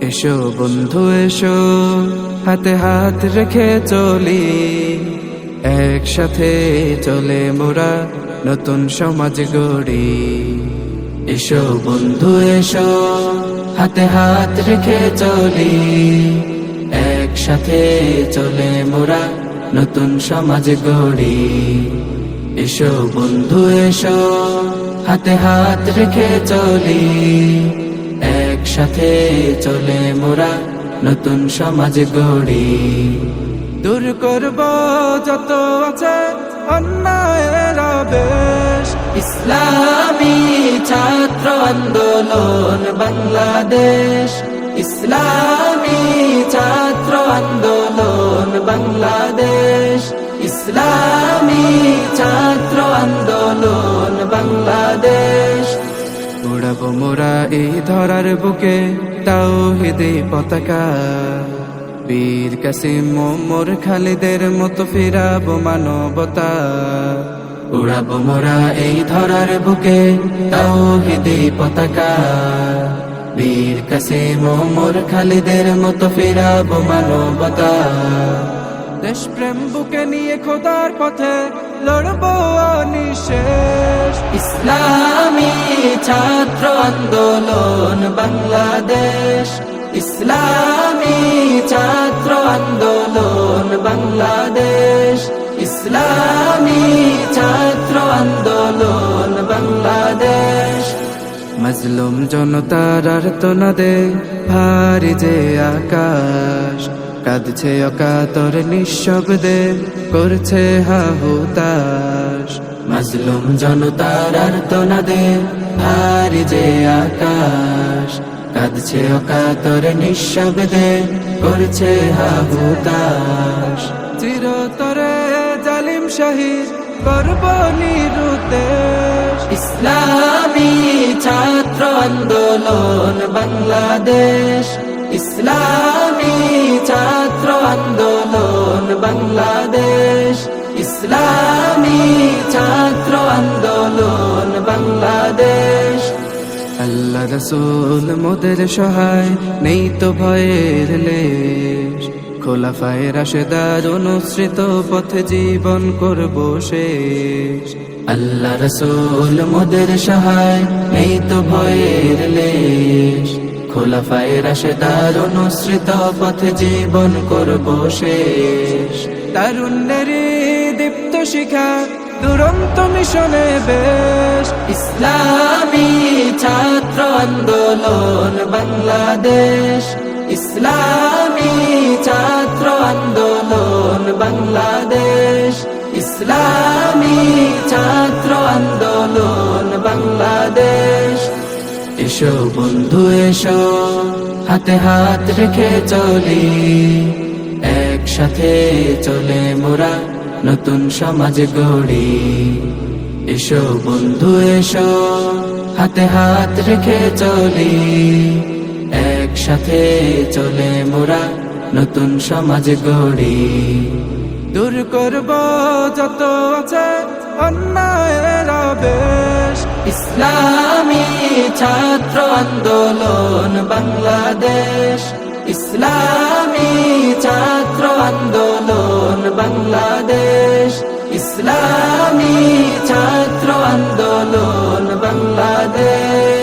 এসো বন্ধু এসো, হাতে হাত রেখে চলি, একসাথে চলে মোরা নতুন সমাজ গড়ি। এসো বন্ধু এসো, হাতে হাত রেখে চলি, একসাথে চলে মোরা নতুন সমাজ গড়ি। এসো বন্ধু এসো, হাতে হাত রেখে চলি, একসাথে চলে মোরা নতুন সমাজ গড়ি। দূর করব যত আছে অন্যায়ের আবেশ, ইসলামী ছাত্র আন্দোলন বাংলাদেশ, ইসলামী ছাত্র আন্দোলন বাংলাদেশ, ইসলামী ছাত্র আন্দোলন বাংলাদেশ। উড়াবো মোরা এই ধরার বুকে তাওহীদি পতাকা, বীর কাসিম ওমর খালিদের মতো ফিরাবো মানবতা। উড়াবো মোরা এই ধরার বুকে তাওহীদি পতাকা, বীর কাসিম ওমর খালিদের মতো ফিরাবো মানবতা। দেশপ্রেম বুকে নিয়ে খোদার পথে লড়বো অনিশেষ, ইসলামী ছাত্র আন্দোলন বাংলাদেশ, ইসলামী ছাত্র আন্দোলন বাংলাদেশ, ইসলামী ছাত্র আন্দোলন বাংলাদেশ। মজলুম জনতার আর্তনাদে ভারী যে আকাশ, কাঁদছে অকাতর নিঃশব্দে করছে হাহুতাশ। মজলুম জনতার আর্তনাদে ভারী যে আকাশ, কাঁদছে অকাতর নিঃশব্দে করছে হাহুতাশ। চিরতরে জালিম শাহিদ করব নিরুদ্দেশ, ইসলামী ছাত্র আন্দোলন বাংলাদেশ, ইসলামী ছাত্র আন্দোলন বাংলাদেশ, ইসলামী ছাত্র আন্দোলন বাংলাদেশ। আল্লাহ রাসূল মোদের সহায় নেই তো ভয়ের লেশ, খোলাফায়ে রাশেদার অনুসৃত পথে জীবন করব শেষ। আল্লাহ রাসূল মোদের সহায় নেই তো ভয়ের লেশ, খোলাফায়ে রাশেদার অনুসৃত পথে জীবন করব শেষ। তারুণ্যের দীপ্ত শিখা দুরন্ত মিশনে বেশ, ইসলামী ছাত্র আন্দোলন বাংলাদেশ, ইসলামী ছাত্র আন্দোলন বাংলাদেশ, ইসলামী ছাত্র আন্দোলন বাংলাদেশ। এসো বন্ধু এসো, হাতে হাত রেখে চলি, একসাথে চলে মোরা নতুন সমাজ গড়ি। এসো বন্ধু এসো, হাতে হাত রেখে চলি, একসাথে চলে মোরা নতুন সমাজ গড়ি। দূর করব যত আছে অন্যায়ের আবেশ, ইসলামী ছাত্র আন্দোলন বাংলাদেশ, ইসলামী ছাত্র আন্দোলন বাংলাদেশ, ইসলামী ছাত্র আন্দোলন বাংলাদেশ।